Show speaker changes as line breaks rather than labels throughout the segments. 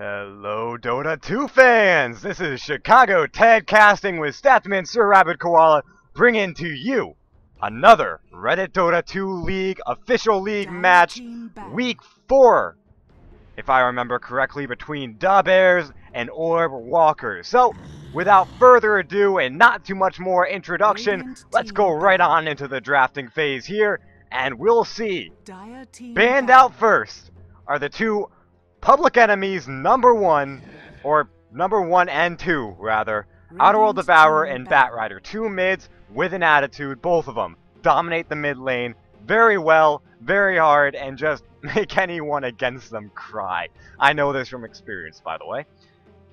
Hello, Dota 2 fans! This is Chicago Ted Casting with Statsman Sir Rabbit Koala, bringing to you another Reddit Dota 2 League official league match, Week 4, if I remember correctly, between Daaaa and Orb Walkers. So, without further ado and not too much more introduction, let's go right on into the drafting phase here, and we'll see. Banned out first are the two public enemies number 1 and 2, rather. Outerworld Devourer and Batrider. Two mids with an attitude, both of them. Dominate the mid lane very well, very hard, and just make anyone against them cry. I know this from experience, by the way.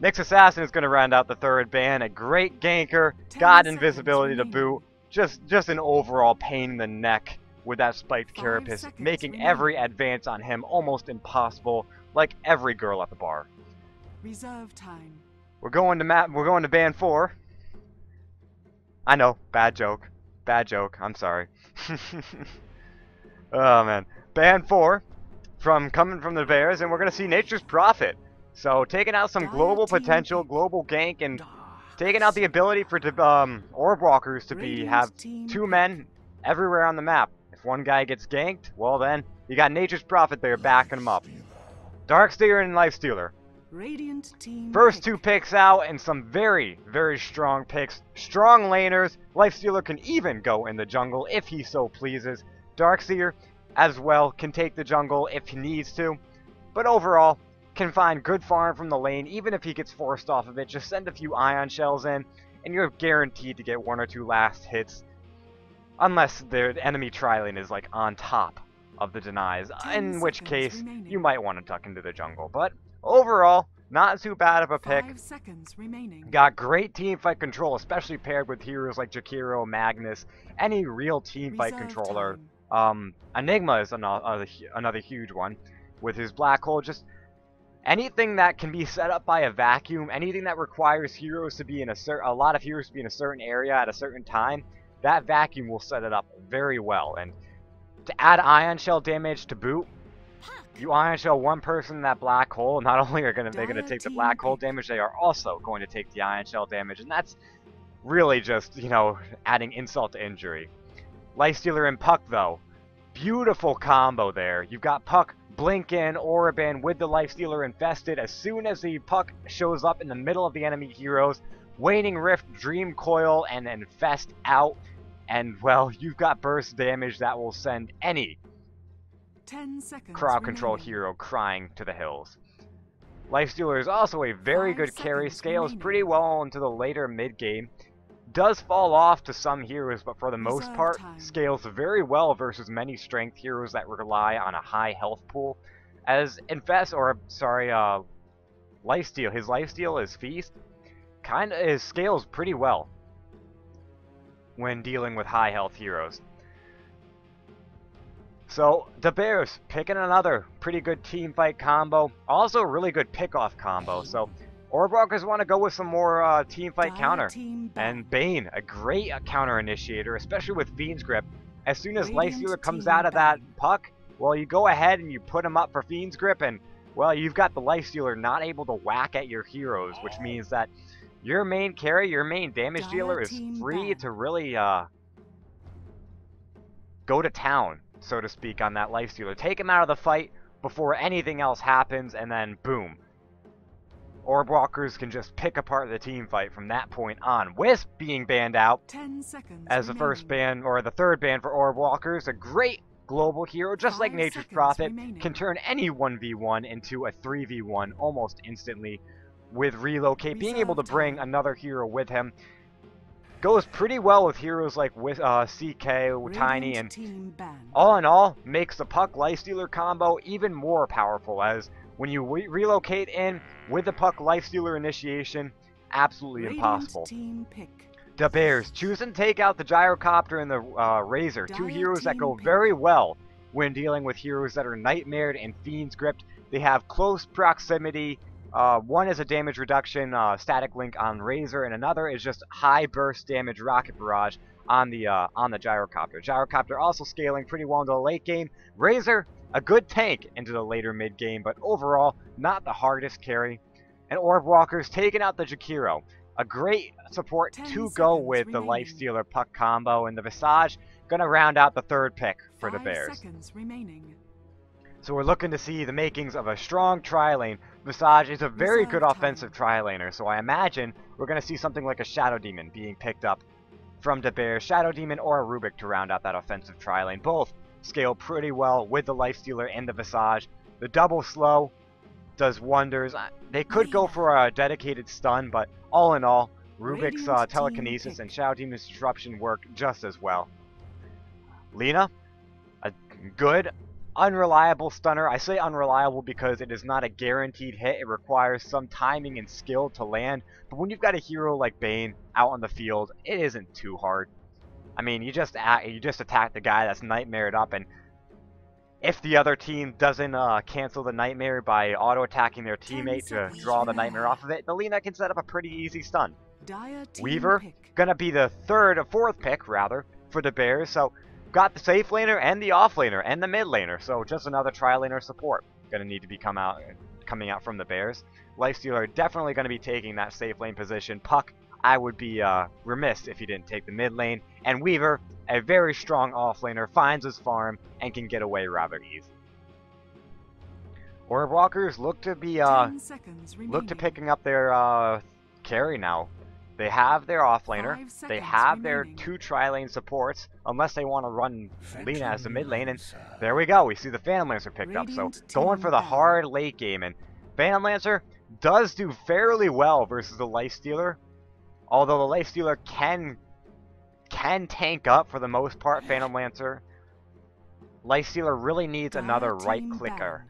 Nyx Assassin is going to round out the third ban. A great ganker, got invisibility to boot. Just an overall pain in the neck with that spiked carapace, making every advance on him almost impossible, like every girl at the bar.
Reserve time.
We're going to ban 4. I know, bad joke. Bad joke. I'm sorry. Oh man. Ban 4 coming from the Bears, and we're gonna see Nature's Prophet. So taking out some global potential, global gank, and taking out the ability for Orb Walkers to have 2 men everywhere on the map. If one guy gets ganked, well then, you got Nature's Prophet there backing him up. Darkstealer and Lifestealer. First 2 picks out, and some very, very strong picks. Strong laners. Lifestealer can even go in the jungle if he so pleases. Darkseer, as well, can take the jungle if he needs to. But overall, can find good farm from the lane, even if he gets forced off of it. Just send a few ion shells in, and you're guaranteed to get 1 or 2 last hits. Unless the enemy tri-lane is like on top of the denies, in which case you might want to tuck into the jungle. But overall, not too bad of a pick.
5 seconds remaining.
Got great teamfight control, especially paired with heroes like Jakiro, Magnus, any real teamfight controller. Enigma is another huge one with his black hole. Just anything that can be set up by a vacuum, anything that requires heroes to be in a lot of heroes to be in a certain area at a certain time, that vacuum will set it up very well. And to add ion shell damage to boot, you ion shell one person in that black hole, not only are they gonna take the black hole damage, they are also going to take the ion shell damage, and that's really just, you know, adding insult to injury. Lifestealer and Puck, though, beautiful combo there. You've got Puck blink in, Orb in with the Lifestealer infested. As soon as the Puck shows up in the middle of the enemy heroes, Waning Rift, Dream Coil, and Infest out. And, well, you've got burst damage that will send any
10 seconds
crowd control hero crying to the hills. Lifestealer is also a very good carry, scales pretty well into the later mid-game. Does fall off to some heroes, but for the most part, scales very well versus many strength heroes that rely on a high health pool. As Lifesteal, his Lifesteal is Feast, scales pretty well when dealing with high health heroes. So, the Bears picking another pretty good team fight combo. Also, really good pick-off combo. So, Orb Walkers want to go with some more team fight counter. And Bane, a great counter initiator, especially with Fiend's Grip. As soon as Lifestealer comes out of that Puck, well, you go ahead and you put him up for Fiend's Grip, and, well, you've got the Lifestealer not able to whack at your heroes, which means that your main carry, your main damage dealer is free to really go to town, so to speak, on that Lifestealer. Take him out of the fight before anything else happens, and then boom. Orb Walkers can just pick apart the team fight from that point on. Wisp being banned out
10 seconds
as the first ban, or the third ban for Orb Walkers. A great global hero, just like Nature's Prophet, can turn any 1v1 into a 3v1 almost instantly with Relocate. Being able to bring another hero with him goes pretty well with heroes like CK, Tiny, and all in all, makes the Puck Lifestealer combo even more powerful, as when you relocate in with the Puck Lifestealer initiation, absolutely impossible. The Bears choosing to take out the Gyrocopter and the Razor, two heroes that go very well when dealing with heroes that are Nightmared and Fiend's Gripped. They have close proximity. One is a damage reduction static link on Razor, and another is just high burst damage rocket barrage on the Gyrocopter. Gyrocopter also scaling pretty well into the late game. Razor a good tank into the later mid game, but overall not the hardest carry. And Orb Walker's taking out the Jakiro. A great support
10
to go
seconds
with the
remaining.
Lifestealer Puck combo, and the Visage gonna round out the third pick for the
5
Bears.
seconds remaining.
So we're looking to see the makings of a strong tri-lane. Visage is a very
Reserve
good
time.
offensive tri-laner, so I imagine we're gonna see something like a Shadow Demon being picked up from the Bears. Shadow Demon or a Rubik to round out that offensive tri-lane. Both scale pretty well with the Lifestealer and the Visage. The double slow does wonders. They could go for a dedicated stun, but all in all, Rubik's
Radiant
telekinesis
team
and Shadow Demon's disruption work just as well. Lina, a good, unreliable stunner. I say unreliable because it is not a guaranteed hit. It requires some timing and skill to land. But when you've got a hero like Bane out on the field, it isn't too hard. I mean, you just attack the guy that's nightmared up, and if the other team doesn't cancel the nightmare by auto-attacking their teammate to draw the nightmare off of it, the Lina can set up a pretty easy stun.
Daaaa team
Weaver,
pick.
gonna be the fourth pick, rather, for the Bears. So, got the safe laner and the off laner and the mid laner. So, just another tri-laner support. Gonna need to be coming out from the Bears. Lifestealer definitely gonna be taking that safe lane position. Puck, I would be remiss if he didn't take the mid lane. And Weaver, a very strong offlaner, finds his farm and can get away rather easy. Orb Walkers look to be
10 seconds remaining.
picking up their carry now. They have their offlaner,
5 seconds
they have their
remaining.
2 tri-lane supports, unless they want to run Lina as the mid lane, and there we go, we see the Phantom Lancer picked up. So
Radiant
going
team
for the
down.
hard late game, and Phantom Lancer does do fairly well versus the Lifestealer, although the Lifestealer can tank up for the most part. Phantom Lancer, Lifestealer really needs
Daaaa
another right
team
clicker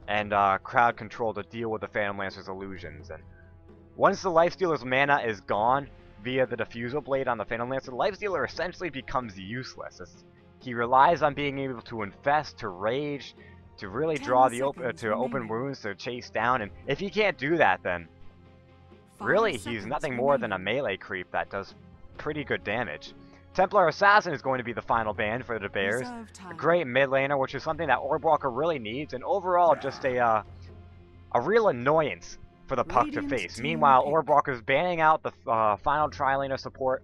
down.
and crowd control to deal with the Phantom Lancer's illusions. And once the Lifestealer's mana is gone via the Diffusal Blade on the Phantom Lancer, the Lifestealer essentially becomes useless. He relies on being able to infest, to rage, to really
10
draw the
seconds
open
remaining.
wounds, to chase down. And if he can't do that, then
5
really he's
seconds
nothing more than a
remaining.
melee creep that does pretty good damage. Templar Assassin is going to be the final ban for the Bears.
Reserve
A
time.
great mid laner, which is something that Orb Walker really needs, and overall just a real annoyance for the Puck to
Radiant
face.
team
Meanwhile,
pick.
Orb Walker's banning out the final tri-laner support.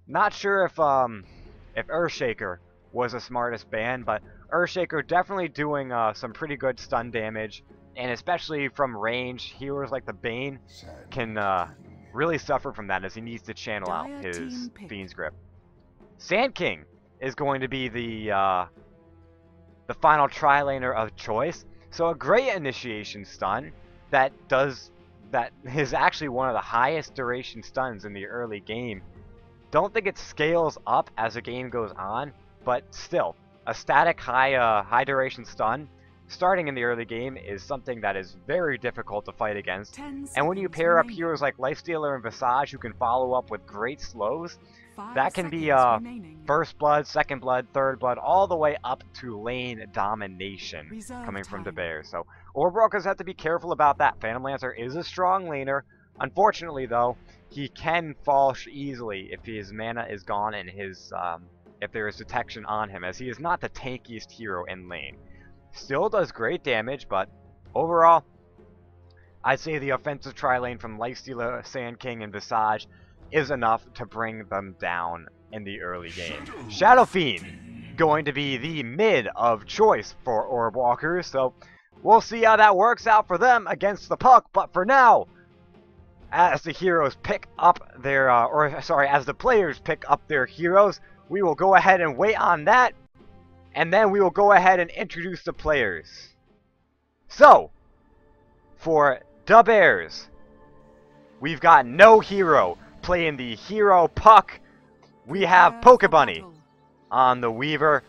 Not sure if Earthshaker was the smartest ban, but Earthshaker definitely doing some pretty good stun damage, and especially from range, heroes like the Bane can really suffer from that as he needs to channel out
Daaaa
his
team pick.
Fiend's Grip. Sand King is going to be the final tri-laner of choice. So a great initiation stun that is actually one of the highest duration stuns in the early game. Don't think it scales up as the game goes on, but still, a static high duration stun starting in the early game is something that is very difficult to fight against.
10
And when you
seconds
pair up
remaining.
heroes like Lifestealer and Visage who can follow up with great slows,
5
that can be
seconds remaining.
first blood, second blood, third blood, all the way up to lane domination
Reserve
coming from the
time.
Bears. So Orb Walkers have to be careful about that. Phantom Lancer is a strong laner. Unfortunately, though, he can fall easily if his mana is gone and his if there is detection on him, as he is not the tankiest hero in lane. Still does great damage, but overall, I'd say the offensive tri-lane from Lifestealer, Sand King, and Visage is enough to bring them down in the early game. Shadow Fiend going to be the mid of choice for Orb Walkers, so we'll see how that works out for them against the Puck. But for now, as the heroes pick up their, as the players pick up their heroes, we will go ahead and wait on that, and then we will go ahead and introduce the players. So, for the Bears, we've got no hero playing the hero Puck. We have
Prepare for
Pokebunny
battle.
on the Weaver,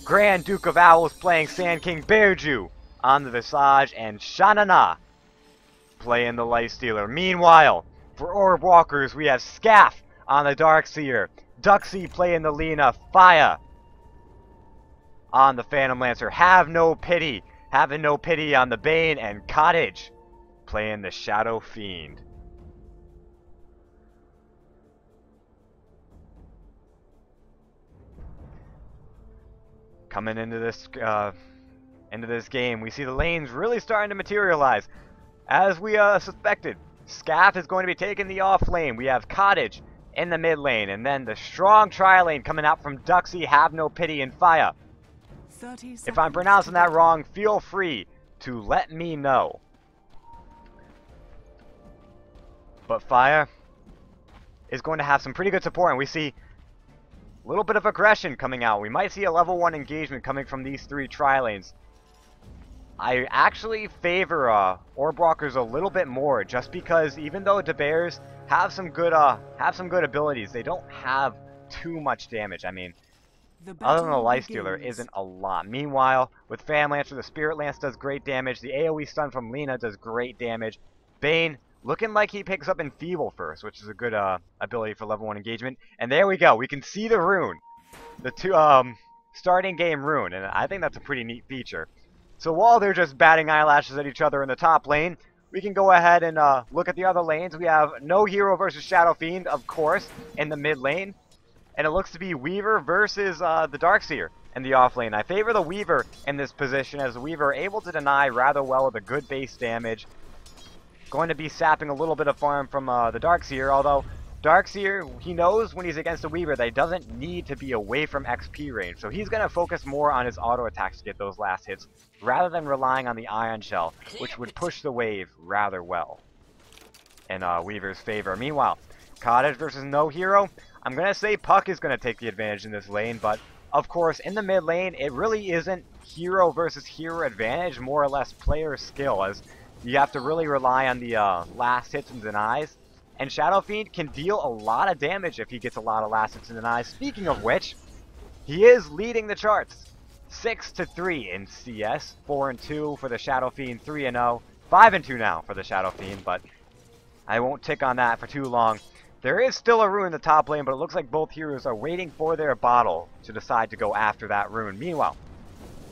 Grand Duke of Owls playing Sand King Bearju on the Visage, and Shanana playing the Lifestealer. Meanwhile, for Orb Walkers, we have Scaff on the Darkseer, Duxie playing the Lina, Fire on the Phantom Lancer, having no pity on the Bane, and Cottage playing the Shadow Fiend. Coming into this into this game. We see the lanes really starting to materialize. As we suspected, Scaff is going to be taking the off lane. We have Cottage in the mid lane, and then the strong tri-lane coming out from Duxie, Have No Pity, and Fire.
30
If I'm pronouncing that wrong, feel free to let me know. But Fire is going to have some pretty good support, and we see a little bit of aggression coming out. We might see a level 1 engagement coming from these 3 tri-lanes. I actually favor Orbwalkers a little bit more, just because even though the Bears have some good abilities, they don't have too much damage. I mean, other than the Lifestealer isn't a lot. Meanwhile, with Fan Lancer, the Spirit Lance does great damage. The AoE stun from Lina does great damage. Bane looking like he picks up Enfeeble first, which is a good ability for level 1 engagement. And there we go. We can see the rune, the starting game rune, and I think that's a pretty neat feature. So while they're just batting eyelashes at each other in the top lane, we can go ahead and look at the other lanes. We have No Hero versus Shadow Fiend, of course, in the mid lane. And it looks to be Weaver versus the Darkseer in the off lane. I favor the Weaver in this position, as the Weaver are able to deny rather well with a good base damage. Going to be sapping a little bit of farm from the Darkseer, although Darkseer, he knows when he's against a Weaver that he doesn't need to be away from XP range. So he's going to focus more on his auto attacks to get those last hits, rather than relying on the Ion Shell, which would push the wave rather well in Weaver's favor. Meanwhile, Cottage versus No Hero. I'm going to say Puck is going to take the advantage in this lane, but of course, in the mid lane, it really isn't hero versus hero advantage, more or less player skill, as you have to really rely on the last hits and denies. And Shadow Fiend can deal a lot of damage if he gets a lot of last hits and denies. Speaking of which, he is leading the charts. 6-3 in CS, 4-2 for the Shadow Fiend, 3-0, 5-2 now for the Shadow Fiend, but I won't tick on that for too long. There is still a rune in the top lane, but it looks like both heroes are waiting for their bottle to decide to go after that rune. Meanwhile,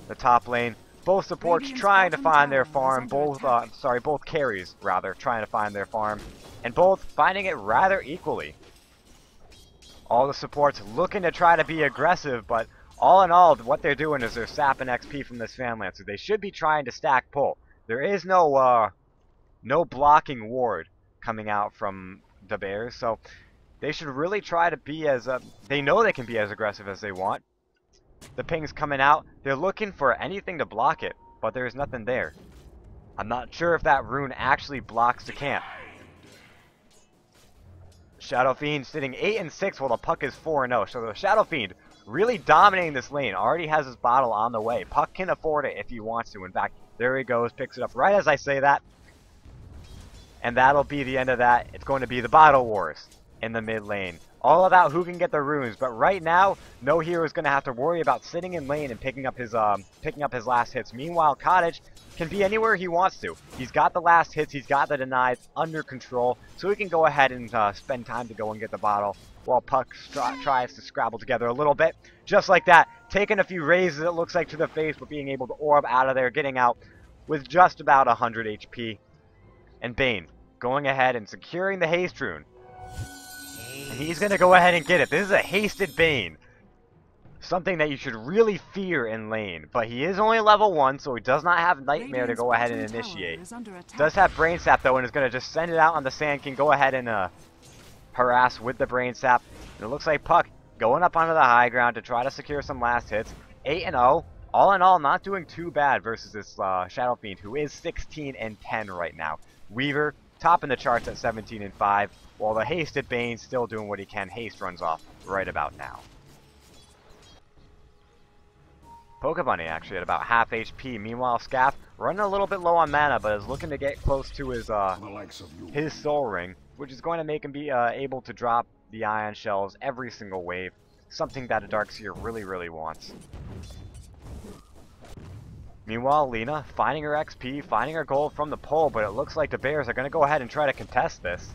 the top lane, both supports trying to find their farm, both carries rather, trying to find their farm, and both finding it rather equally. All the supports looking to try to be aggressive, but all in all, what they're doing is they're sapping XP from this Fan Lancer. They should be trying to stack pull. There is no blocking ward coming out from the Bears, so they should really try to be as they know they can be as aggressive as they want. The ping's coming out. They're looking for anything to block it, but there's nothing there. I'm not sure if that rune actually blocks the camp. Shadow Fiend sitting 8-6 while the Puck is 4-0. So the Shadow Fiend really dominating this lane. Already has his bottle on the way. Puck can afford it if he wants to. In fact, there he goes. Picks it up right as I say that. And that'll be the end of that. It's going to be the Bottle Wars in the mid lane. All about who can get the runes. But right now, No Hero is going to have to worry about sitting in lane and picking up his last hits. Meanwhile, Cottage can be anywhere he wants to. He's got the last hits. He's got the denies under control. So he can go ahead and spend time to go and get the bottle while Puck tries to scrabble together a little bit. Just like that. Taking a few raises, it looks like, to the face, but being able to orb out of there, getting out with just about 100 HP. And Bane going ahead and securing the haste rune. And he's going to go ahead and get it. This is a hasted Bane. Something that you should really fear in lane. But he is only level 1, so he does not have Nightmare to go ahead and initiate. Does have Brain Sap, though, and is going to just send it out on the Sand King. Go ahead and harass with the Brain Sap. And it looks like Puck going up onto the high ground to try to secure some last hits. 8-0. All in all, not doing too bad versus this Shadow Fiend, who is 16-10 right now. Weaver topping the charts at 17-5, while the hasted Bane still doing what he can. Haste runs off right about now. Pokebunny actually at about half HP. Meanwhile, Scaff running a little bit low on mana, but is looking to get close to his Soul Ring, which is going to make him be able to drop the Ion Shells every single wave. Something that a Darkseer really, really wants. Meanwhile, Lina finding her XP, finding her gold from the pole, but it looks like the Bears are going to go ahead and try to contest this.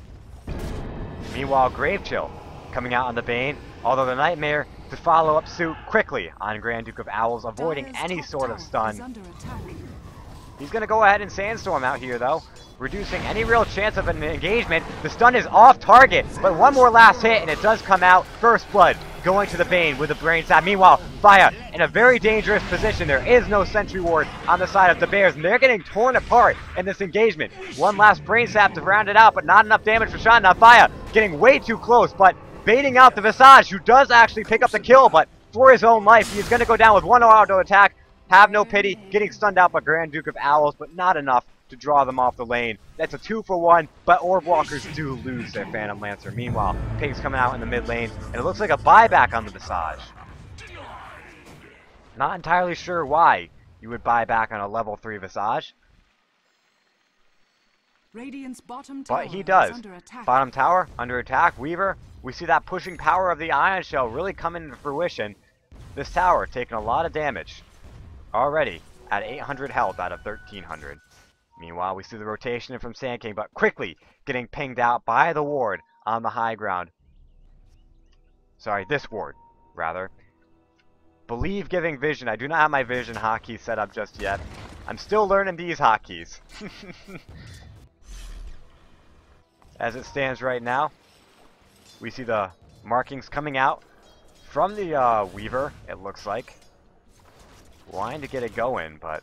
Meanwhile, Gravechill coming out on the Bane, although the Nightmare to follow up suit quickly on Grand Duke of Owls, avoiding any sort of stun. He's going to go ahead and Sandstorm out here, though, reducing any real chance of an engagement. The stun is off target, but one more last hit, and it does come out. First Blood going to the Bane with the Brain Sap. Meanwhile, Faya in a very dangerous position. There is no sentry ward on the side of the Bears, and they're getting torn apart in this engagement. One last Brain Sap to round it out, but not enough damage for Sean. Now Faya getting way too close, but baiting out the Visage, who does actually pick up the kill, but for his own life, he's going to go down with one auto attack. Have no pity, getting stunned out by Grand Duke of Owls, but not enough to draw them off the lane. That's a 2-for-1, but Orb Walkers do lose their Phantom Lancer. Meanwhile, Pig's coming out in the mid lane, and it looks like a buyback on the Visage. Not entirely sure why you would buy back on a level 3 Visage,
Radiant's bottom tower
but he does.
is under attack.
Bottom tower, under attack. Weaver, we see that pushing power of the Ion Shell really coming into fruition. This tower taking a lot of damage already at 800 health out of 1300. Meanwhile, we see the rotation from Sand King, but quickly getting pinged out by the ward on the high ground. Sorry, this ward, rather. Believe giving vision. I do not have my vision hotkey set up just yet. I'm still learning these hotkeys. As it stands right now, we see the markings coming out from the Weaver, it looks like. Wanting to get it going, but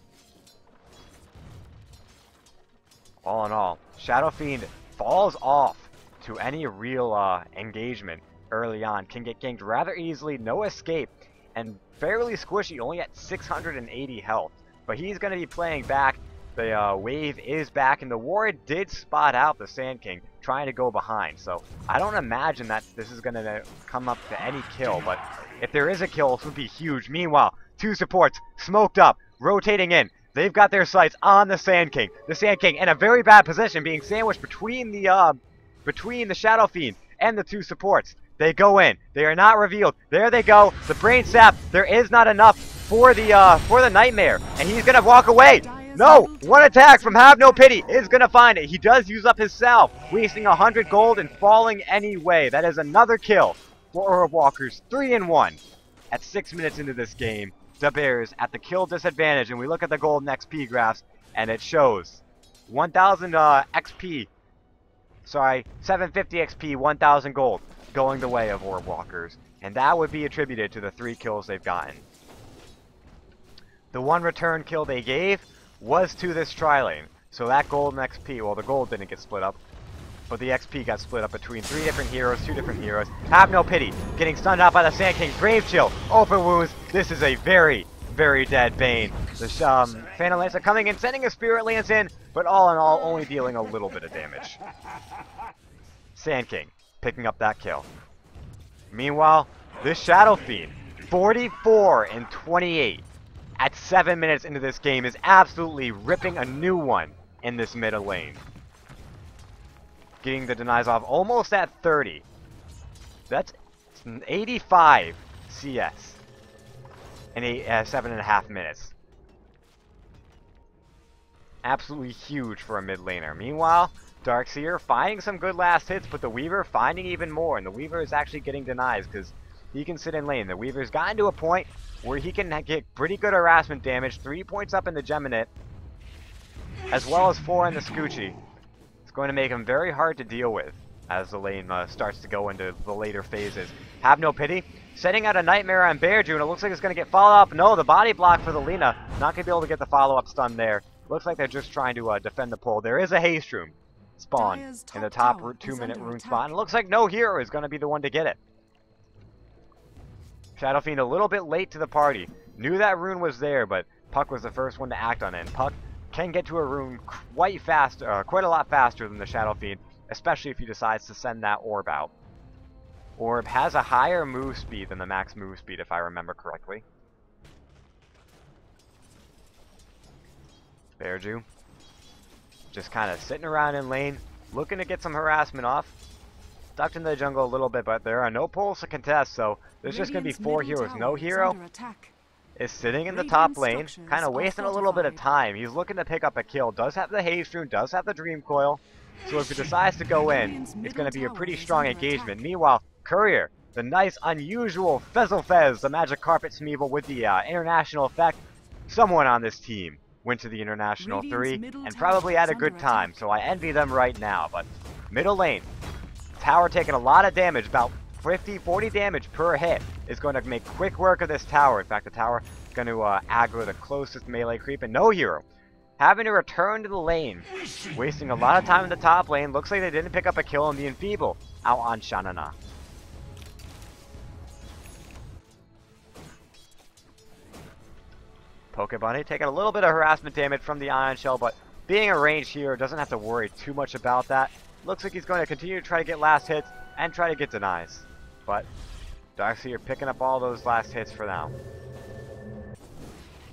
all in all, Shadow Fiend falls off to any real engagement early on. Can get ganked rather easily, no escape, and fairly squishy, only at 680 health. But he's going to be playing back. The wave is back, and the ward did spot out the Sand King trying to go behind. So I don't imagine that this is going to come up to any kill, but if there is a kill, this would be huge. Meanwhile, two supports smoked up, rotating in. They've got their sights on the Sand King. The Sand King in a very bad position, being sandwiched between the Shadow Fiend and the two supports. They go in. They are not revealed. There they go. The Brain Sap. There is not enough for the Nightmare, and he's gonna walk away. No! One attack from Have No Pity is gonna find it. He does use up his salve, wasting 100 gold and falling anyway. That is another kill for Orb Walkers. 3-1 at 6 minutes into this game. The Bears at the kill disadvantage, and we look at the golden XP graphs, and it shows 1,000 XP. Sorry, 750 XP, 1,000 gold, going the way of Orb Walkers, and that would be attributed to the 3 kills they've gotten. The one return kill they gave was to this tri-lane, so that golden XP, well, the gold didn't get split up, but the XP got split up between 3 different heroes, 2 different heroes. Have No Pity, getting stunned out by the Sand King. Grave Chill, open wounds. This is a very, very dead Bane. The Phantom Lancer coming in, sending a Spirit Lance in, but all in all, only dealing a little bit of damage. Sand King picking up that kill. Meanwhile, this Shadow Fiend, 44 and 28 at 7 minutes into this game, is absolutely ripping a new one in this middle lane. Getting the denies off almost at 30. That's 85 CS in 7.5 minutes. Absolutely huge for a mid laner. Meanwhile, Darkseer finding some good last hits, but the Weaver finding even more, and the Weaver is actually getting denies because he can sit in lane. The Weaver's gotten to a point where he can get pretty good harassment damage, 3 points up in the Geminate, as well as 4 in the Scoochie. It's going to make him very hard to deal with as the lane starts to go into the later phases. Have No Pity, setting out a Nightmare on Bearju, and it looks like it's going to get followed up. No, the body block for the Lina. Not going to be able to get the follow-up stun there. Looks like they're just trying to defend the pull. There is a Haste Room spawn in the top 2-minute rune spot, and it looks like no hero is going to be the one to get it. Shadow Fiend a little bit late to the party. Knew that rune was there, but Puck was the first one to act on it. And Puck can get to a rune quite a lot faster than the Shadow Fiend, especially if he decides to send that orb out. Orb has a higher move speed than the max move speed, if I remember correctly. Bearju just kind of sitting around in lane, looking to get some harassment off. Ducked into the jungle a little bit, but there are no pulls to contest, so there's just going to be 4 heroes. No hero is sitting in the top lane, kind of wasting a little bit of time. He's looking to pick up a kill, does have the Haste Rune, does have the Dream Coil, so if he decides to go in, it's going to be a pretty strong engagement. Meanwhile, Courier, the nice, unusual Fez, the Magic Carpet Smeevil with the international effect. Someone on this team went to the International 3 and probably had a good time, so I envy them right now. But middle lane, tower taking a lot of damage, about 40 damage per hit is going to make quick work of this tower. In fact, the tower is going to aggro the closest melee creep, and no hero. Having to return to the lane, wasting a lot of time in the top lane. Looks like they didn't pick up a kill on the Enfeeble out on Shanana. Pokebunny taking a little bit of harassment damage from the Ion Shell, but being a ranged hero doesn't have to worry too much about that. Looks like he's going to continue to try to get last hits and try to get denies. But Darkseer picking up all those last hits for now.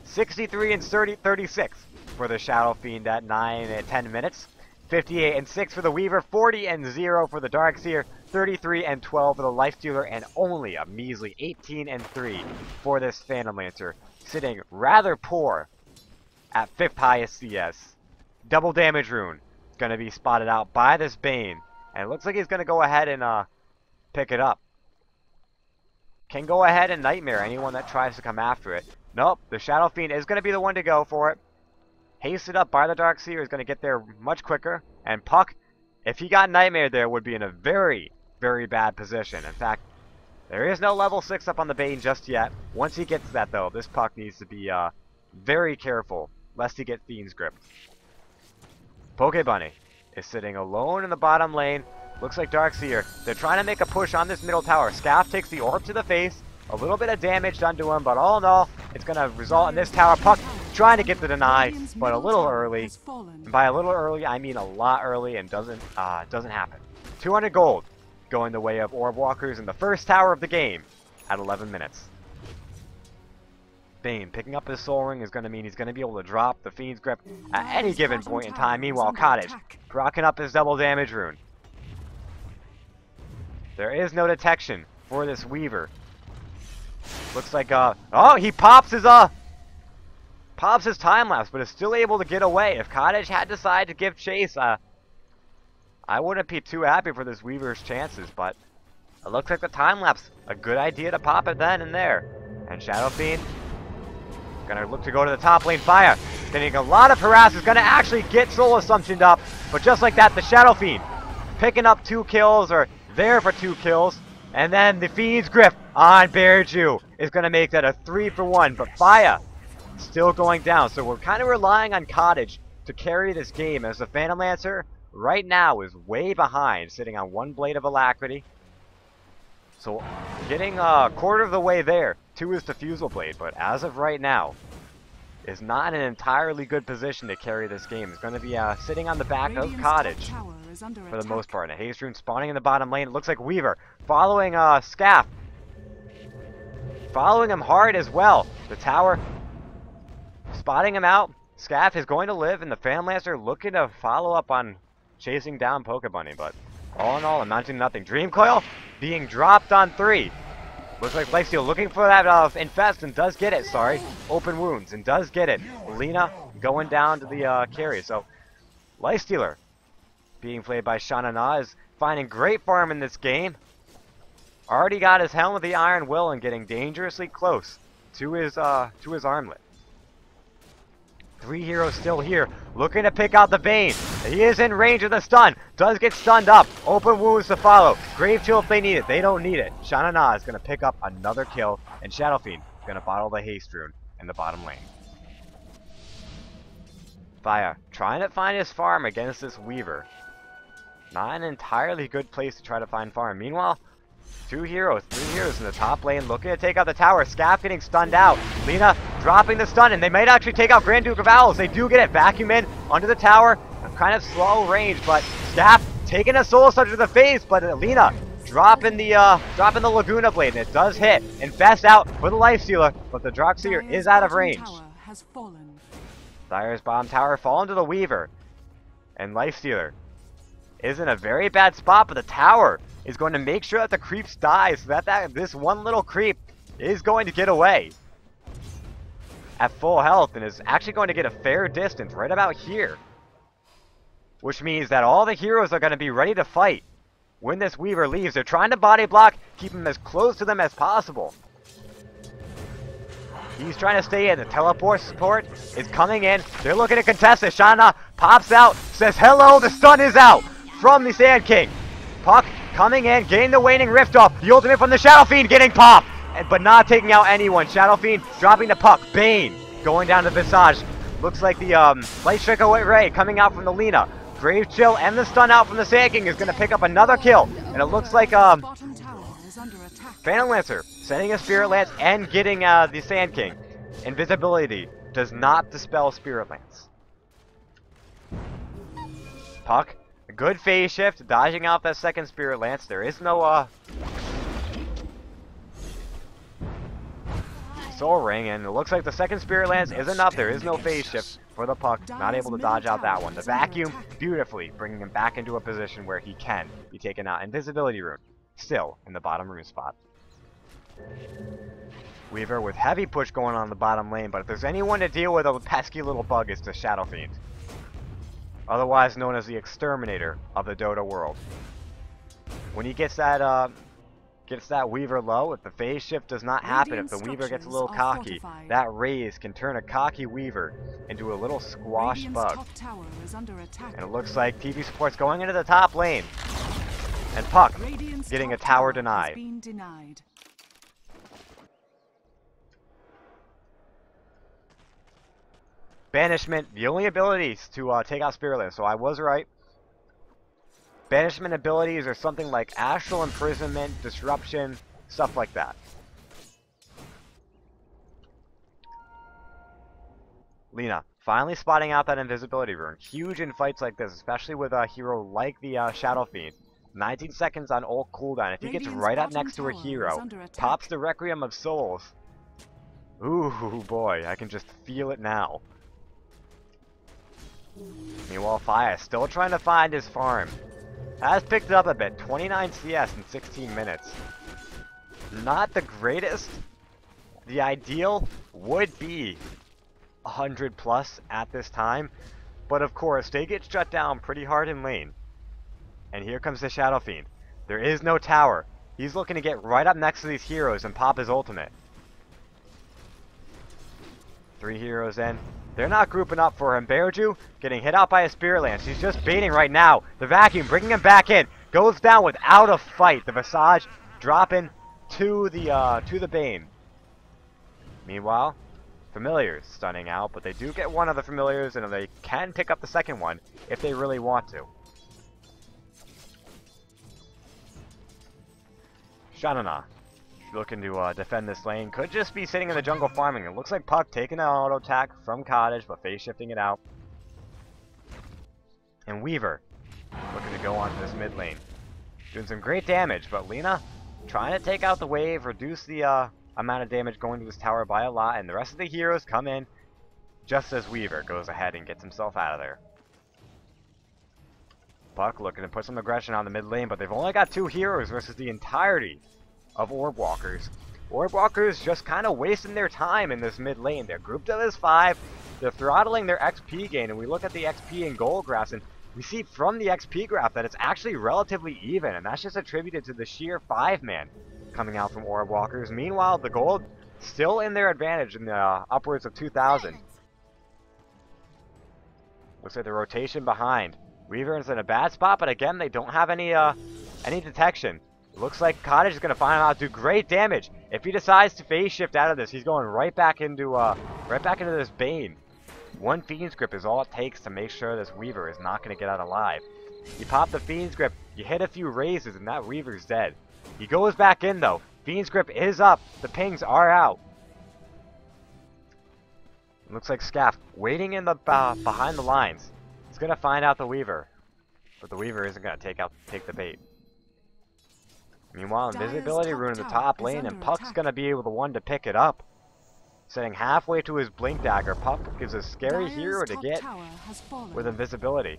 63 and 36 for the Shadow Fiend at 9 and 10 minutes. 58 and 6 for the Weaver, 40 and 0 for the Darkseer, 33 and 12 for the Lifestealer, and only a measly 18 and 3 for this Phantom Lancer, sitting rather poor at 5th highest CS. Double damage rune is going to be spotted out by this Bane, and it looks like he's going to go ahead and pick it up. Can go ahead and Nightmare anyone that tries to come after it. Nope, the Shadow Fiend is going to be the one to go for it. Hasted up by the Darkseer is going to get there much quicker, and Puck, if he got Nightmare there, would be in a very, very bad position. In fact, there is no level 6 up on the Bane just yet. Once he gets that, though, this Puck needs to be very careful, lest he get Fiend's Grip. Pokebunny is sitting alone in the bottom lane. Looks like Darkseer, they're trying to make a push on this middle tower. Scaff takes the orb to the face. A little bit of damage done to him, but all in all, it's going to result in this tower. Puck trying to get the deny, but a little early. And by a little early, I mean a lot early, and doesn't happen. 200 gold going the way of Orb Walkers in the first tower of the game at 11 minutes. Bane picking up his Soul Ring is going to mean he's going to be able to drop the Fiend's Grip at any given point in time. Meanwhile, Cottage rocking up his double damage rune. There is no detection for this Weaver. Looks like oh, he pops his time lapse, but is still able to get away. If Cottage had decided to give chase, I wouldn't be too happy for this Weaver's chances, but it looks like the time lapse, a good idea to pop it then and there. And Shadow Fiend gonna look to go to the top lane. Fire getting a lot of harass, is gonna actually get Soul Assumptioned up, but just like that, the Shadow Fiend picking up 2 kills, or there for 2 kills. And then the Fiend's Grip on Bearju is going to make that a 3-for-1. But Fire still going down. So we're kind of relying on Cottage to carry this game, as the Phantom Lancer right now is way behind, sitting on 1 Blade of Alacrity. So getting a quarter of the way there to his Diffusal Blade. But as of right now, is not in an entirely good position to carry this game. He's going to be sitting on the back of Cottage for the most part. And a Haste Rune spawning in the bottom lane. It looks like Weaver following Scaff. Following him hard as well. The tower spotting him out. Scaff is going to live, and the Phantom Lancer looking to follow up on chasing down Pokebunny. But all in all, amounting to nothing. Dream Coil being dropped on 3. Looks like Lifesteal looking for that Infest, and does get it, sorry. Open Wounds, and does get it. Lena going down to the carry. So, Lifestealer, being played by Shanana, is finding great farm in this game. Already got his Helm of the Iron Will and getting dangerously close to his armlet. 3 heroes still here, looking to pick out the Bane. He is in range of the stun. Does get stunned up. Open Wounds to follow. Grave Chill if they need it. They don't need it. Shanana is going to pick up another kill, and Shadow Fiend is going to bottle the Haste Rune in the bottom lane. Fire trying to find his farm against this Weaver. Not an entirely good place to try to find farm. Meanwhile, 3 heroes in the top lane looking to take out the tower. Scaff getting stunned out. Lena dropping the stun, and they might actually take out Grand Duke of Owls. They do get it. Vacuum in under the tower. A kind of slow range, but Scaff taking a Soul Sucker to the face, but Lena dropping the Laguna Blade, and it does hit. Infest out for the Lifestealer, but the Darkseer is out of range. Fire's bottom tower falling to the Weaver, and Lifestealer is in a very bad spot, but the tower is going to make sure that the creeps die, so that this one little creep is going to get away at full health, and is actually going to get a fair distance right about here, which means that all the heroes are going to be ready to fight when this Weaver leaves. They're trying to body block, keep him as close to them as possible. He's trying to stay in. The teleport support is coming in. They're looking to contest it. Shana pops out, says hello, the stun is out from the Sand King. Puck coming in, getting the waning rift off. The ultimate from the Shadow Fiend getting popped, but not taking out anyone. Shadow Fiend dropping the puck. Bane going down to Visage. Looks like the Light Strike Ray coming out from the Lina. Grave Chill and the stun out from the Sand King is going to pick up another kill. And it looks like
Bottom tower is under attack.
Phantom Lancer sending a Spirit Lance and getting the Sand King. Invisibility does not dispel Spirit Lance. Puck, a good phase shift, dodging out that second Spirit Lance. There is no Soul Ring, and it looks like the second Spirit Lance is enough. There is no phase shift for the Puck. Not able to dodge out that one. The Vacuum, beautifully bringing him back into a position where he can be taken out. Invisibility Rune, still in the bottom rune spot. Weaver with heavy push going on in the bottom lane, but if there's anyone to deal with a pesky little bug, it's the Shadow Fiend. Otherwise known as the exterminator of the Dota world. When he gets that Weaver low, if the phase shift does not happen, if the Weaver gets a little cocky, that raise can turn a cocky Weaver into a little squash bug. And it looks like TV support's going into the top lane. And Puck getting a tower denied. Banishment, the only abilities to take out Spirit Lance, so I was right. Banishment abilities are something like Astral Imprisonment, Disruption, stuff like that. Lina, finally spotting out that invisibility rune. Huge in fights like this, especially with a hero like the Shadow Fiend. 19 seconds on ult cooldown. If he gets right up next to a hero, pops the Requiem of Souls. Ooh boy, I can just feel it now. Meanwhile, Fire still trying to find his farm. Has picked it up a bit. 29 CS in 16 minutes. Not the greatest. The ideal would be 100 plus at this time. But of course, they get shut down pretty hard in lane. And here comes the Shadow Fiend. There is no tower. He's looking to get right up next to these heroes and pop his ultimate. 3 heroes in. They're not grouping up for him. Bearju getting hit out by a Spirit Lance. He's just baiting right now. The Vacuum bringing him back in. Goes down without a fight. The Visage dropping to the Bane. Meanwhile, Familiars stunning out, but they do get one of the Familiars, and they can pick up the second one if they really want to. Shanana looking to defend this lane. Could just be sitting in the jungle farming. It looks like Puck taking an auto attack from Cottage, but phase shifting it out. And Weaver looking to go onto this mid lane. Doing some great damage, but Lina trying to take out the wave, reduce the amount of damage going to this tower by a lot, and the rest of the heroes come in just as Weaver goes ahead and gets himself out of there. Puck looking to put some aggression on the mid lane, but they've only got 2 heroes versus the entirety of Orb Walkers. Orb Walkers just kind of wasting their time in this mid lane. They're grouped up as 5. They're throttling their XP gain, and we look at the XP and gold graphs, and we see from the XP graph that it's actually relatively even, and that's just attributed to the sheer 5-man coming out from Orb Walkers. Meanwhile, the gold still in their advantage in the upwards of 2,000. Looks like the rotation behind. Weaver's in a bad spot, but again, they don't have any detection. Looks like Cottage is going to find him out, do great damage. If he decides to phase shift out of this, he's going right back into this Bane. 1 Fiend's Grip is all it takes to make sure this Weaver is not going to get out alive. You pop the Fiend's Grip, you hit a few raises, and that Weaver's dead. He goes back in though. Fiend's Grip is up. The pings are out. Looks like Scaff waiting in the behind the lines. He's going to find out the Weaver, but the Weaver isn't going to take the bait. Meanwhile, invisibility rune in the top lane, and Puck's going to be able the one to pick it up. Sitting halfway to his Blink Dagger, Puck gives a scary hero to get with invisibility.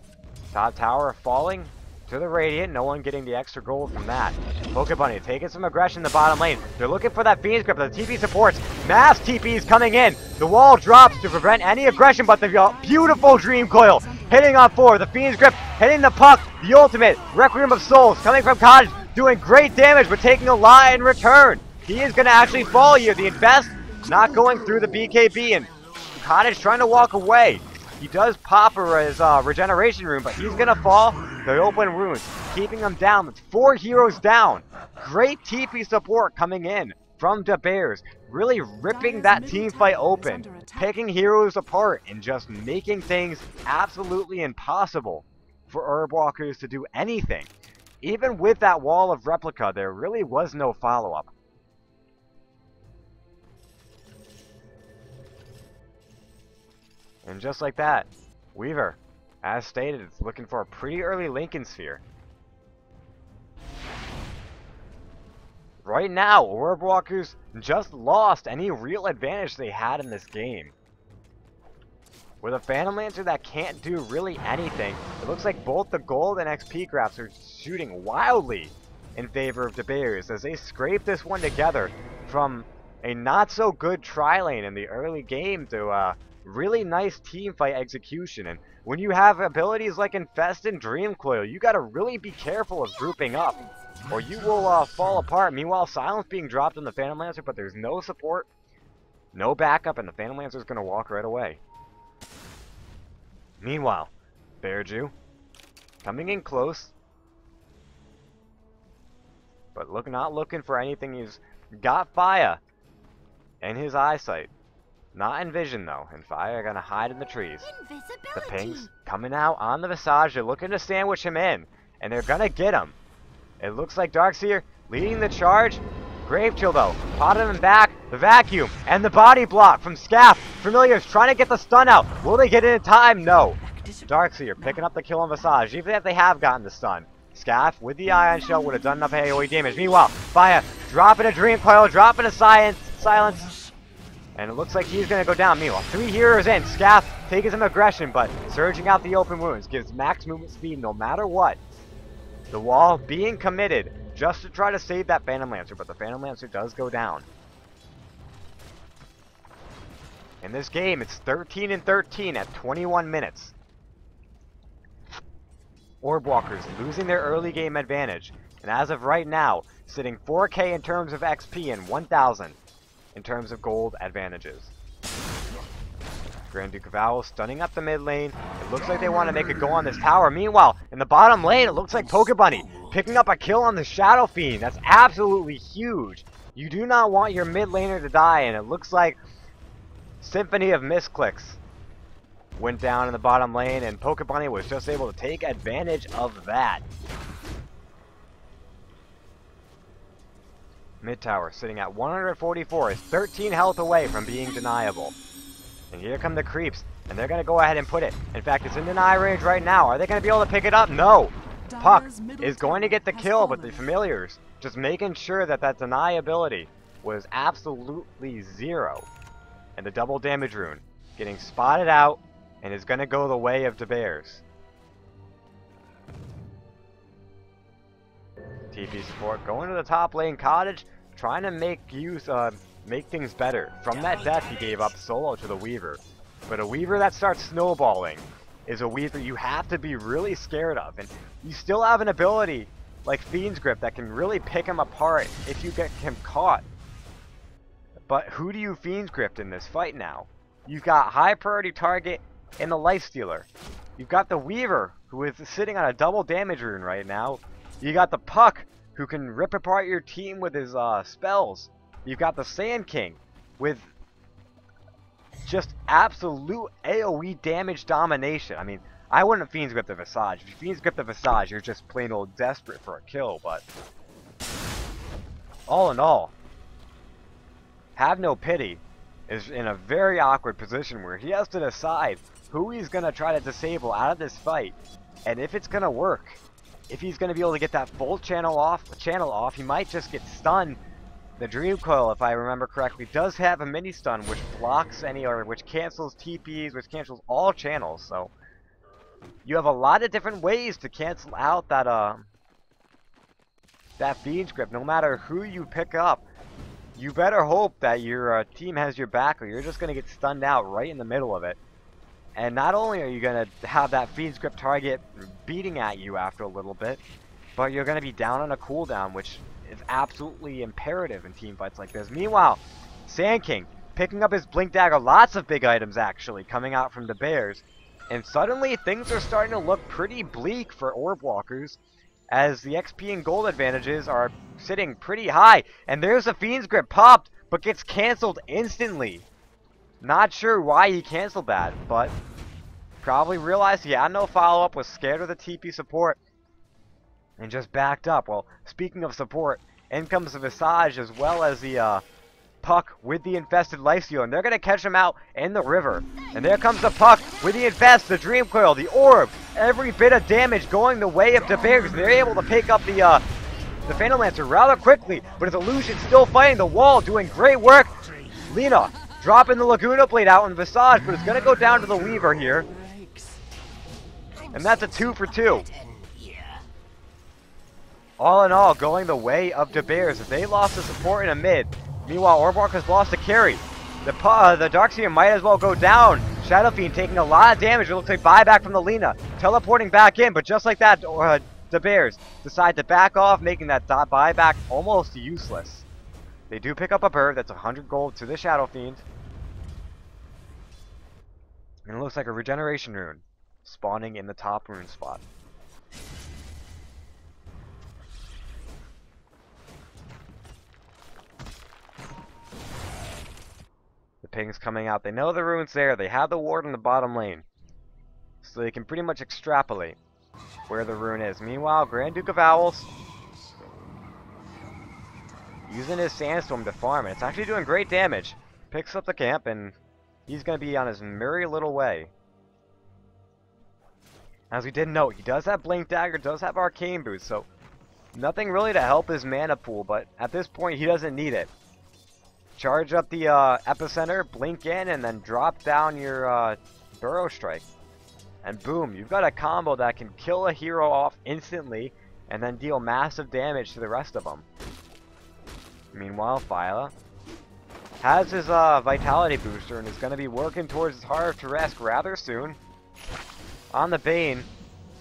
Top tower falling to the Radiant, no one getting the extra gold from that. Pokebunny taking some aggression in the bottom lane. They're looking for that Fiend's Grip, the TP supports. Mass TP's coming in. The wall drops to prevent any aggression, but the beautiful Dream Coil hitting on 4. The Fiend's Grip hitting the Puck, the ultimate. Requiem of Souls coming from Cottage, doing great damage, but taking a lot in return. He is going to actually fall here. The invest not going through the BKB, and Cottage trying to walk away. He does pop his regeneration rune, but he's gonna fall. The open runes, keeping him down. It's 4 heroes down. Great TP support coming in from Daaaa, really ripping that team fight open, picking heroes apart, and just making things absolutely impossible for Earthwalkers to do anything. Even with that wall of replica, there really was no follow-up. And just like that, Weaver, as stated, is looking for a pretty early Lincoln Sphere. Right now, Orbwalkers just lost any real advantage they had in this game. With a Phantom Lancer that can't do really anything, it looks like both the gold and XP graphs are shooting wildly in favor of Daaaa as they scrape this one together from a not-so-good tri-lane in the early game to a really nice team fight execution. And when you have abilities like Infest and Dream Coil, you gotta really be careful of grouping up, or you will fall apart. Meanwhile, Silence being dropped on the Phantom Lancer, but there's no support, no backup, and the Phantom Lancer is gonna walk right away. Meanwhile, Bearju coming in close, but not looking for anything. He's got Fire in his eyesight. Not in vision, though, and Fire are going to hide in the trees. The pings coming out on the Visage. They're looking to sandwich him in, and they're going to get him. It looks like Darkseer leading the charge. Gravechill, though, potted him back. The vacuum and the body block from Scaff. Familiars trying to get the stun out. Will they get it in time? No. Darkseer picking up the kill on Visage, even if they have gotten the stun. Scaff with the Ion Shell would have done enough AoE damage. Meanwhile, Fire dropping a Dream Coil, dropping a Silence. And it looks like he's going to go down. Meanwhile, 3 heroes in. Scaff taking some aggression, but surging out the open wounds gives max movement speed no matter what. The wall being committed just to try to save that Phantom Lancer, but the Phantom Lancer does go down. In this game, it's 13-13 at 21 minutes. Orbwalkers losing their early game advantage, and as of right now, sitting 4K in terms of XP and 1,000 in terms of gold advantages. Grand Duke of Owl stunning up the mid lane. It looks like they want to make a go on this tower. Meanwhile, in the bottom lane, it looks like Pokebunny picking up a kill on the Shadow Fiend. That's absolutely huge. You do not want your mid laner to die, and it looks like Symphony of Misclicks went down in the bottom lane, and Pokebunny was just able to take advantage of that. Mid tower sitting at 144 is 13 health away from being deniable. And here come the creeps, and they're going to go ahead and put it. In fact, it's in deny range right now. Are they going to be able to pick it up? No. Puck is going to get the kill, but the familiars just making sure that that deniability was absolutely zero. And the double damage rune getting spotted out and is going to go the way of Daaaa. TP support going to the top lane cottage, trying to make things better. From that death he gave up solo to the Weaver. But a Weaver that starts snowballing is a Weaver you have to be really scared of. And you still have an ability like Fiend's Grip that can really pick him apart if you get him caught. But who do you Fiend's Grip in this fight now? You've got high priority target in the Lifestealer. You've got the Weaver, who is sitting on a double damage rune right now. You got the Puck, who can rip apart your team with his spells. You've got the Sand King with just absolute AoE damage domination. I mean, I wouldn't Fiend's Grip the Visage. If you Fiend's Grip the Visage, you're just plain old desperate for a kill. But all in all, Have No Pity is in a very awkward position where he has to decide who he's going to try to disable out of this fight, and if it's going to work. If he's going to be able to get that full channel off, he might just get stunned. The Dream Coil, if I remember correctly, does have a mini stun which blocks any, or which cancels TPs, which cancels all channels. So you have a lot of different ways to cancel out that Fiend's Grip. No matter who you pick up, you better hope that your team has your back, or you're just going to get stunned out right in the middle of it. And not only are you going to have that Fiend's Grip target beating at you after a little bit, but you're going to be down on a cooldown, which is absolutely imperative in team fights like this. Meanwhile, Sand King picking up his Blink Dagger. Lots of big items, actually, coming out from the Bears. And suddenly, things are starting to look pretty bleak for Orb Walkers, as the XP and gold advantages are sitting pretty high. And there's a Fiend's Grip popped, but gets cancelled instantly. Not sure why he cancelled that, but probably realized he had no follow-up, was scared of the TP support, and just backed up. Well, speaking of support, in comes the Visage as well as the Puck with the infested lifesteal, and they're going to catch him out in the river. And there comes the Puck with the infest, the Dream Coil, the Orb, every bit of damage going the way of Daaaa. They're able to pick up the Phantom Lancer rather quickly, but his Illusion still fighting the wall, doing great work. Lina dropping the Laguna Blade out in Visage, but it's going to go down to the Weaver here. And that's a 2 for 2. All in all, going the way of Daaaa as they lost the support in a mid. Meanwhile, Orbwalk has lost to carry. The Darkseer might as well go down. Shadow Fiend taking a lot of damage. It looks like buyback from the Lina. Teleporting back in, but just like that, Daaaa decide to back off, making that buyback almost useless. They do pick up a bird. That's 100 gold to the Shadow Fiend. And it looks like a regeneration rune spawning in the top rune spot. The ping's coming out. They know the rune's there. They have the ward in the bottom lane. So they can pretty much extrapolate where the rune is. Meanwhile, Grand Duke of Owls using his Sandstorm to farm. And it's actually doing great damage. Picks up the camp and he's going to be on his merry little way. As we did note, he does have Blink Dagger, does have Arcane Boost, so nothing really to help his mana pool, but at this point he doesn't need it. Charge up the Epicenter, blink in, and then drop down your Burrow Strike. And boom, you've got a combo that can kill a hero off instantly, and then deal massive damage to the rest of them. Meanwhile, Phyla has his Vitality Booster, and is going to be working towards his Heart of Tarrasque rather soon. On the Bane,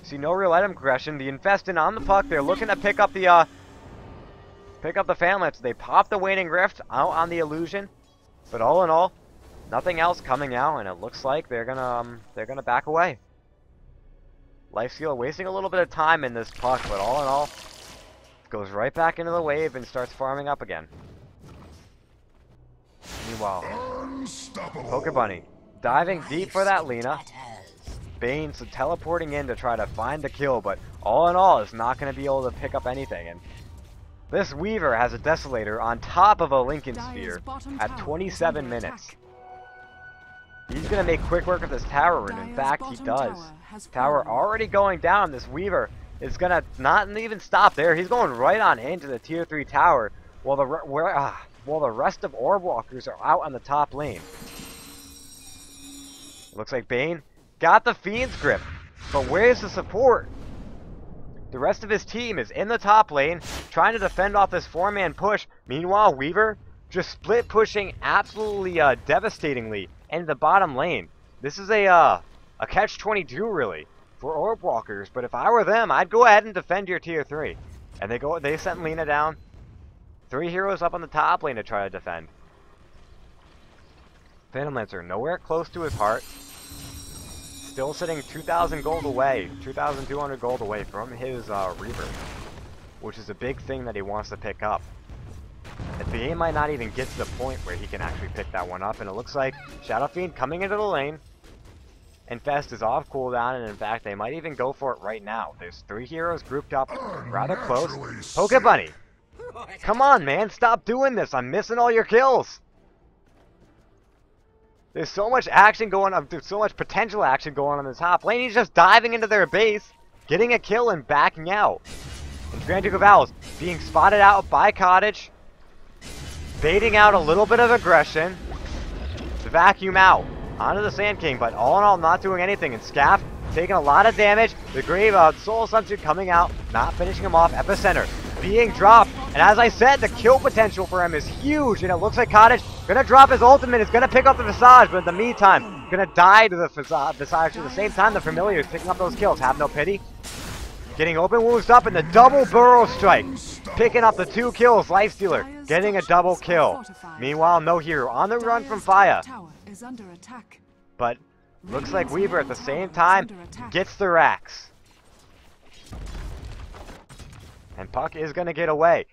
see no real item progression. The Infestant on the Puck, they're looking to pick up the Phantom Lancer. They pop the Waning Rift out on the Illusion, but all in all, nothing else coming out, and it looks like they're gonna back away. Lifesteal wasting a little bit of time in this Puck, but all in all, goes right back into the wave and starts farming up again. Meanwhile, Pokebunny diving deep for that Lina. Bane teleporting in to try to find the kill, but all in all, is not going to be able to pick up anything. And this Weaver has a Desolator on top of a Lincoln Sphere at 27 minutes. He's going to make quick work of this tower, and in fact, he does. Tower already going down. This Weaver is going to not even stop there. He's going right on into the tier 3 tower, while the rest of Orb Walkers are out on the top lane. It looks like Bane got the Fiend's Grip, but where's the support? The rest of his team is in the top lane, trying to defend off this 4-man push. Meanwhile, Weaver just split pushing absolutely devastatingly into the bottom lane. This is a catch-22 really for Orb Walkers, but if I were them, I'd go ahead and defend your tier 3. And they sent Lina down. 3 heroes up on the top lane to try to defend. Phantom Lancer nowhere close to his heart. Still sitting 2,000 gold away, 2,200 gold away from his Reaver, which is a big thing that he wants to pick up. The game might not even get to the point where he can actually pick that one up, and it looks like Shadow Fiend coming into the lane. Infest is off cooldown, and in fact, they might even go for it right now. There's 3 heroes grouped up rather close. Pokebunny! Come on, man, stop doing this! I'm missing all your kills! There's so much action going on, there's so much potential action going on in the top lane. He's just diving into their base, getting a kill and backing out. And Grand Duke of Owls being spotted out by Cottage, baiting out a little bit of aggression to vacuum out onto the Sand King, but all in all not doing anything. And Scaff taking a lot of damage. The Grave Soul Assumption coming out, not finishing him off. Epicenter being dropped, and as I said, the kill potential for him is huge, and it looks like Cottage gonna drop his ultimate, is gonna pick up the Visage, but in the meantime, gonna die to the Visage at the same time. The Familiar is picking up those kills. Have no pity. Getting open wounds up, and the double Burrow Strike, picking up the 2 kills. Lifestealer getting a double kill. Meanwhile, no hero on the run from Faya. But Looks like
Radiant's
Weaver at the
middle
same
tower is
time
under attack.
gets the racks. And Puck is going to get away.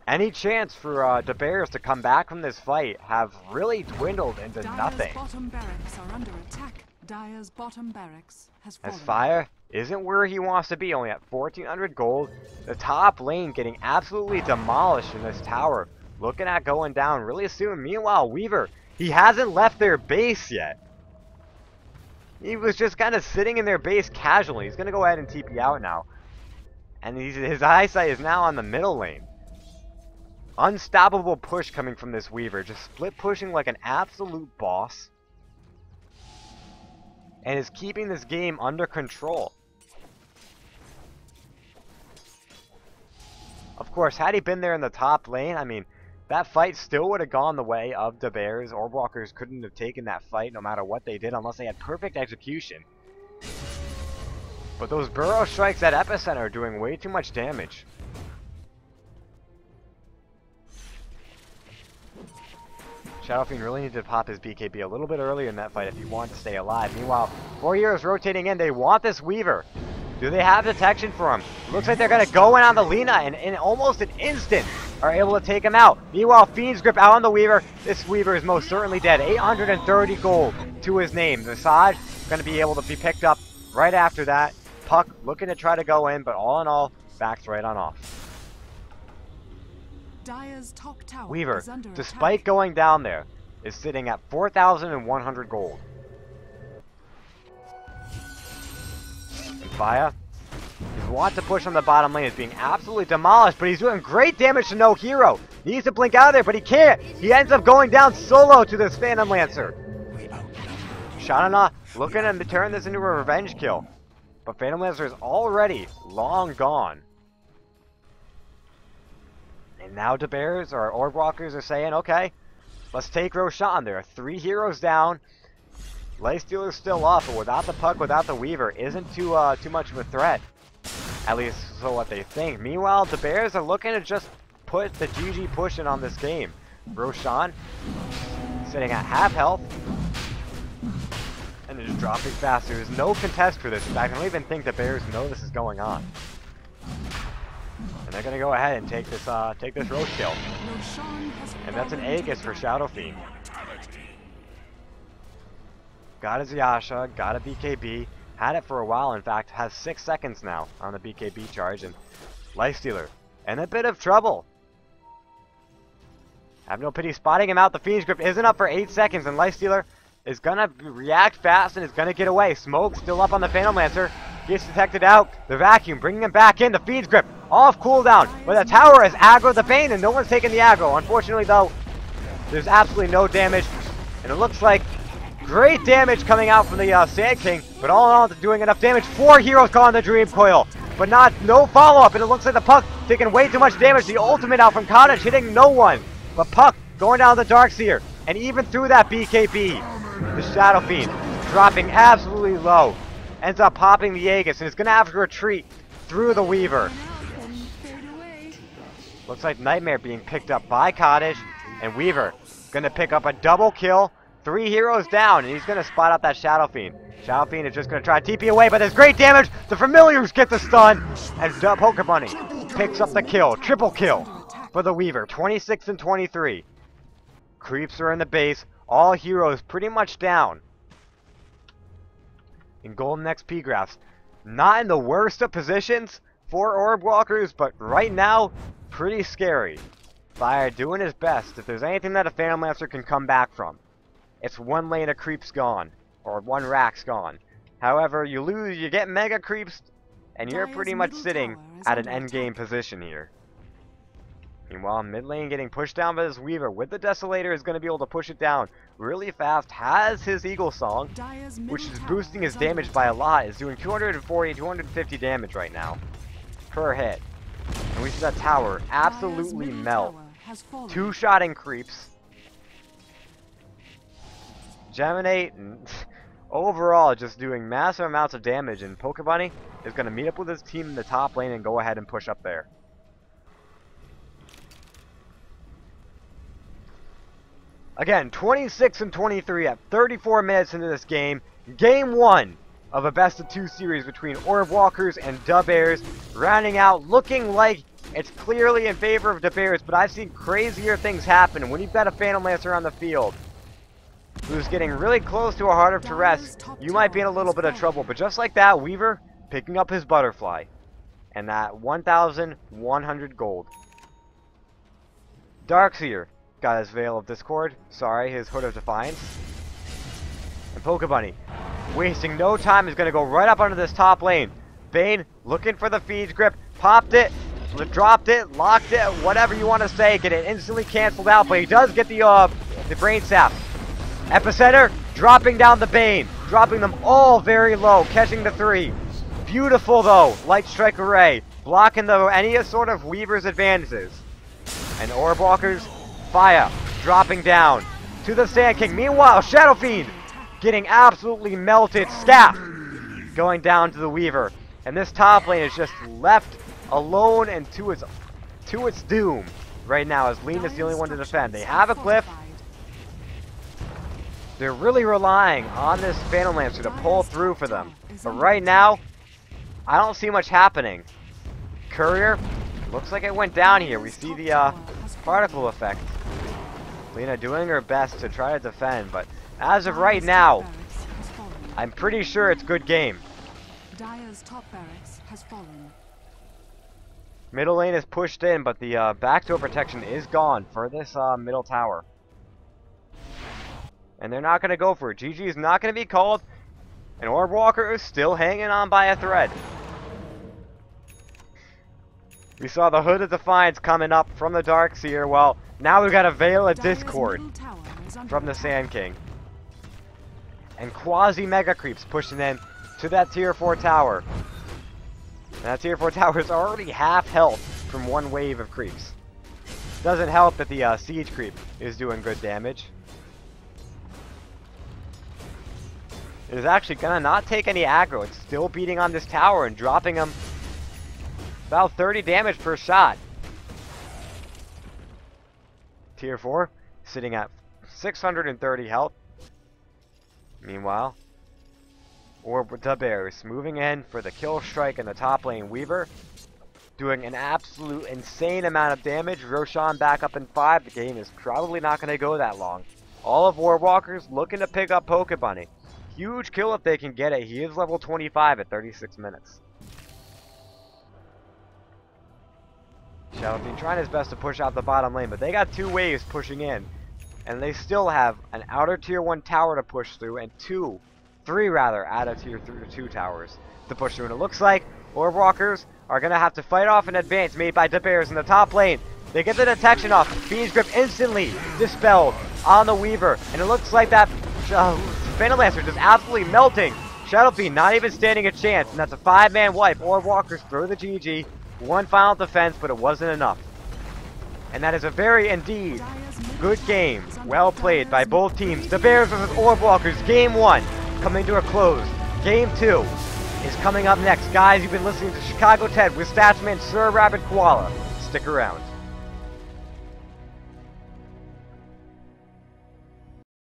Any chance for the Bears to come back from this fight have really dwindled into
Dire's
nothing.
bottom barracks are under attack. Dire's bottom barracks has fallen.
As Fire isn't where he wants to be, only at 1,400 gold. The top lane getting absolutely demolished in this tower. Looking at going down really soon. Meanwhile, Weaver, he hasn't left their base yet. He was just kind of sitting in their base casually. He's going to go ahead and TP out now. And his eyesight is now on the middle lane. Unstoppable push coming from this Weaver. Just split pushing like an absolute boss. And is keeping this game under control. Of course, had he been there in the top lane, I mean, that fight still would have gone the way of the Bears. Orbwalkers couldn't have taken that fight no matter what they did unless they had perfect execution. But those burrow strikes at Epicenter are doing way too much damage. Shadowfiend really needed to pop his BKB a little bit earlier in that fight if he wanted to stay alive. Meanwhile, 4 heroes rotating in. They want this Weaver. Do they have detection for him? Looks like they're going to go in on the Lina and in almost an instant are able to take him out. Meanwhile, Fiend's Grip out on the Weaver. This Weaver is most certainly dead. 830 gold to his name. Visage going to be able to be picked up right after that. Puck looking to try to go in, but all in all, backs right on off.
Dire's top tower
Weaver,
is under
despite
attack.
going down there, is sitting at 4,100 gold. And Faya, his want to push on the bottom lane is being absolutely demolished, but he's doing great damage to no hero. He needs to blink out of there, but he can't. He ends up going down solo to this Phantom Lancer. Shanana looking to turn this into a revenge kill, but Phantom Lancer is already long gone. And now the Bears or Orbwalkers are saying, okay, let's take Roshan. There are 3 heroes down. Lightstealer's still up, but without the Puck, without the Weaver, isn't too much of a threat. At least so what they think. Meanwhile, the Bears are looking to just put the GG push in on this game. Roshan sitting at half health. And they're just dropping fast. There's no contest for this. In fact, I don't even think the Bears know this is going on. And they're going to go ahead and take this roach kill. And that's an Aegis for Shadowfiend. Got his Yasha, got a BKB. Had it for a while, in fact. Has 6 seconds now on the BKB charge. And Lifestealer in a bit of trouble. Have no pity spotting him out. The Fiend's Grip isn't up for 8 seconds. And Lifestealer is going to react fast and is going to get away. Smoke still up on the Phantom Lancer. Gets detected out. The vacuum bringing him back in. The Fiend's Grip off cooldown. But the tower has aggroed the Bane and no one's taking the aggro. Unfortunately though, there's absolutely no damage. And it looks like great damage coming out from the Sand King. But all in all, doing enough damage. 4 heroes calling the Dream Coil. But no follow-up. And it looks like the Puck taking way too much damage. The ultimate out from Cottage hitting no one. But Puck going down the Darkseer. And even through that BKB, the Shadowfiend dropping absolutely low. Ends up popping the Aegis and is going to have to retreat through the Weaver. Looks like Nightmare being picked up by Cottage. And Weaver going to pick up a double kill. 3 heroes down. And he's going to spot out that Shadowfiend. Shadowfiend is just going to try to TP away. But there's great damage. The Familiars get the stun. And Poker Bunny picks up the kill. Triple kill for the Weaver. 26 and 23. Creeps are in the base. All heroes pretty much down. In golden XP graphs. Not in the worst of positions for Orbwalkers, but right now, pretty scary. Fire doing his best. If there's anything that a Phantom Lancer can come back from, it's 1 lane of creeps gone, or 1 rack's gone. However, you lose, you get mega creeps, and you're pretty much sitting at an endgame position here. Meanwhile, mid lane getting pushed down by this Weaver with the Desolator is going to be able to push it down really fast. Has his Eagle Song, which is boosting his damage by a lot. Is doing 240, 250 damage right now per hit. And we see that tower absolutely melt. 2-shotting creeps. Geminate and overall just doing massive amounts of damage. And Poker Bunny is going to meet up with his team in the top lane and go ahead and push up there. Again, 26-23 at 34 minutes into this game. Game 1 of a best-of-2 series between Orb Walkers and Da Bears. Rounding out, looking like it's clearly in favor of Da Bears, but I've seen crazier things happen when you've got a Phantom Lancer on the field who's getting really close to a Heart of Duress. You might be in a little bit of trouble, but just like that, Weaver picking up his butterfly. And that 1,100 gold. Darkseer got his Veil of Discord. Sorry, his Hood of Defiance. And Pokebunny, wasting no time, is going to go right up under this top lane. Bane looking for the Feed's Grip. Popped it. Dropped it. Locked it. Whatever you want to say. Get it instantly canceled out. But he does get the Brain Sap. Epicenter dropping down the Bane. Dropping them all very low. Catching the 3. Beautiful though. Light Strike Array. Blocking any sort of Weaver's advances. And Orb Walkers, Fire, dropping down to the Sand King. Meanwhile, Shadow Fiend getting absolutely melted. Staff going down to the Weaver. And this top lane is just left alone and to its doom right now, as Lean is the only one to defend. They have a Glyph. They're really relying on this Phantom Lancer to pull through for them. But right now, I don't see much happening. Courier, looks like it went down here. We see the particle effect. Lena doing her best to try to defend, but as of right now, I'm pretty sure it's good game.
Dire's top barracks has fallen.
Middle lane is pushed in, but the backdoor protection is gone for this middle tower. And they're not going to go for it. GG is not going to be called. And Orb Walker is still hanging on by a thread. We saw the Hood of Defiance coming up from the Darkseer. Well, now we've got a Veil of Discord from the Sand King. And Quasi-Mega Creeps pushing in to that Tier 4 tower. And that Tier 4 tower is already half health from one wave of creeps. Doesn't help that the Siege Creep is doing good damage. It is actually gonna not take any aggro. It's still beating on this tower and dropping him about 30 damage per shot. Tier 4 sitting at 630 health. Meanwhile, Da Bears moving in for the kill strike in the top lane. Weaver doing an absolute insane amount of damage. Roshan back up in 5. The game is probably not going to go that long. All of Orb Walkers looking to pick up Pokebunny. Huge kill if they can get it. He is level 25 at 36 minutes. Shadowfiend trying his best to push out the bottom lane, but they got 2 waves pushing in. And they still have an outer tier 1 tower to push through, and 3 rather, out of tier 2 towers to push through. And it looks like Orb Walkers are going to have to fight off an advance made by Da Bears in the top lane. They get the detection off. Fiend's Grip instantly dispelled on the Weaver. And it looks like that Phantom Lancer just absolutely melting. Shadowfiend not even standing a chance. And that's a 5-man wipe. Orb Walkers throw the GG. One final defense, but it wasn't enough. And that is a very, indeed, good game. Well played by both teams. Da Bears versus Orb Walkers. Game 1 coming to a close. Game 2 is coming up next. Guys, you've been listening to Chicago Ted with Statsman Sir Rabbit Koala. Stick around.